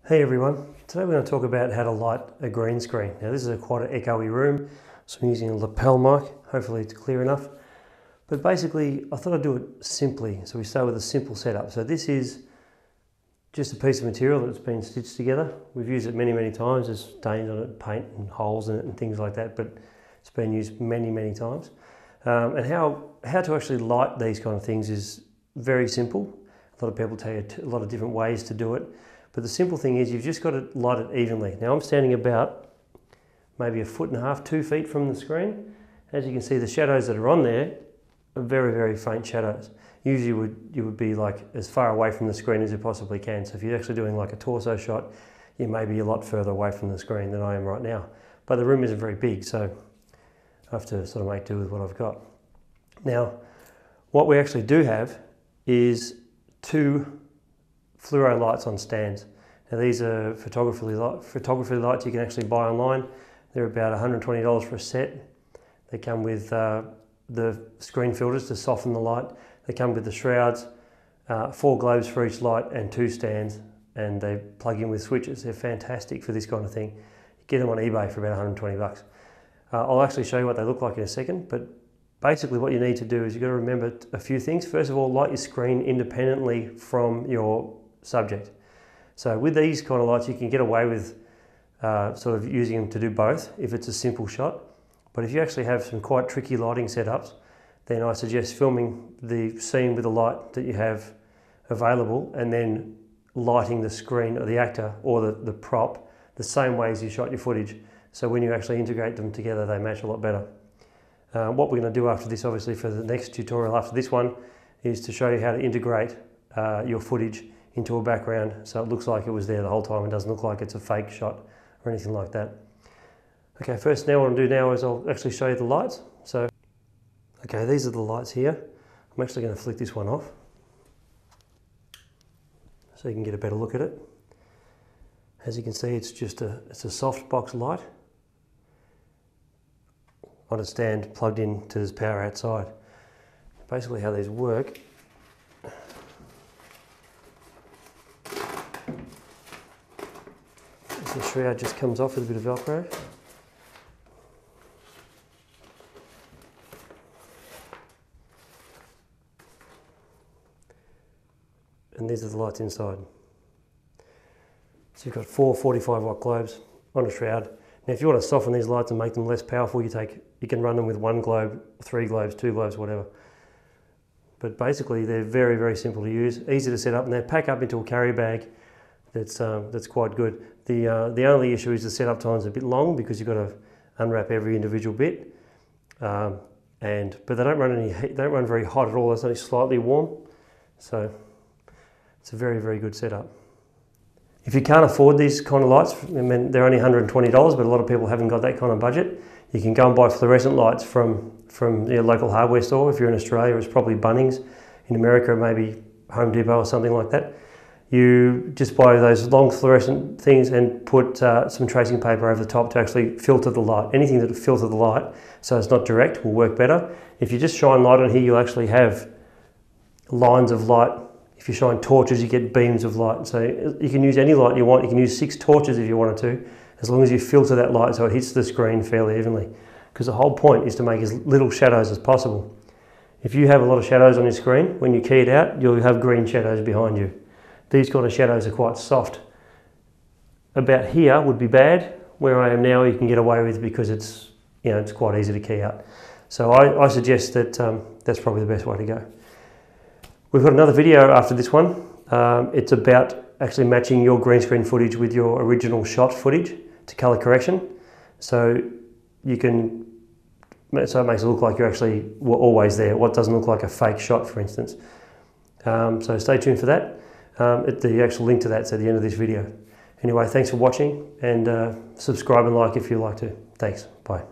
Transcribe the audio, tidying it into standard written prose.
Hey everyone, today we're going to talk about how to light a green screen. Now this is quite an echoey room, so I'm using a lapel mic, hopefully it's clear enough. But basically I thought I'd do it simply, so we start with a simple setup. So this is just a piece of material that's been stitched together. We've used it many times, there's stains on it, paint and holes in it and things like that, but it's been used many times. And how to actually light these kind of things is very simple. A lot of people tell you a lot of different ways to do it. But the simple thing is you've just got to light it evenly. Now I'm standing about maybe 1.5 feet, 2 feet from the screen. As you can see, the shadows that are on there are very faint shadows. Usually you would be like as far away from the screen as you possibly can. So if you're actually doing like a torso shot, you may be a lot further away from the screen than I am right now. But the room isn't very big, so I have to sort of make do with what I've got. Now, what we actually do have is 2 fluoro lights on stands. Now these are photography lights you can actually buy online. They're about $120 for a set. They come with the screen filters to soften the light. They come with the shrouds, 4 globes for each light and 2 stands, and they plug in with switches. They're fantastic for this kind of thing. You get them on eBay for about 120 bucks. I'll actually show you what they look like in a second, but basically what you need to do is you've got to remember a few things. First of all, light your screen independently from your subject. So with these kind of lights you can get away with sort of using them to do both if it's a simple shot. But if you actually have some quite tricky lighting setups, then I suggest filming the scene with the light that you have available and then lighting the screen or the actor or the prop the same way as you shot your footage. So when you actually integrate them together, they match a lot better. What we're going to do after this, obviously for the next tutorial after this one, is to show you how to integrate your footage into a background so it looks like it was there the whole time and doesn't look like it's a fake shot or anything like that. Okay, first now what I'll do now is I'll actually show you the lights. So, okay, these are the lights here. I'm actually going to flick this one off so you can get a better look at it. As you can see, it's just it's a soft box light on a stand plugged in to this power outside. Basically how these work, the shroud just comes off with a bit of Velcro. And these are the lights inside. So you've got 4 45-watt globes on a shroud. Now if you want to soften these lights and make them less powerful, you can run them with 1 globe, 3 globes, 2 globes, whatever. But basically they're very simple to use, easy to set up, and they pack up into a carry bag that's quite good. The only issue is the setup time is a bit long because you've got to unwrap every individual bit, but they don't run very hot at all. It's only slightly warm, so it's a very good setup. If you can't afford these kind of lights, I mean they're only $120, but a lot of people haven't got that kind of budget. You can go and buy fluorescent lights from your local hardware store. If you're in Australia, it's probably Bunnings. In America, maybe Home Depot or something like that. You just buy those long fluorescent things and put some tracing paper over the top to actually filter the light. Anything that will filter the light so it's not direct will work better. If you just shine light on here, you'll actually have lines of light. If you shine torches, you get beams of light. So you can use any light you want. You can use 6 torches if you wanted to, as long as you filter that light so it hits the screen fairly evenly. Because the whole point is to make as little shadows as possible. If you have a lot of shadows on your screen, when you key it out, you'll have green shadows behind you. These kind of shadows are quite soft. About here would be bad. Where I am now you can get away with because it's quite easy to key out. So I suggest that that's probably the best way to go. We've got another video after this one. It's about actually matching your green screen footage with your original shot footage to color correction. So it makes it look like you actually were always there. What doesn't look like a fake shot, for instance. So stay tuned for that. The actual link to that's at the end of this video. Anyway, thanks for watching, and subscribe and like if you like to. Thanks, bye.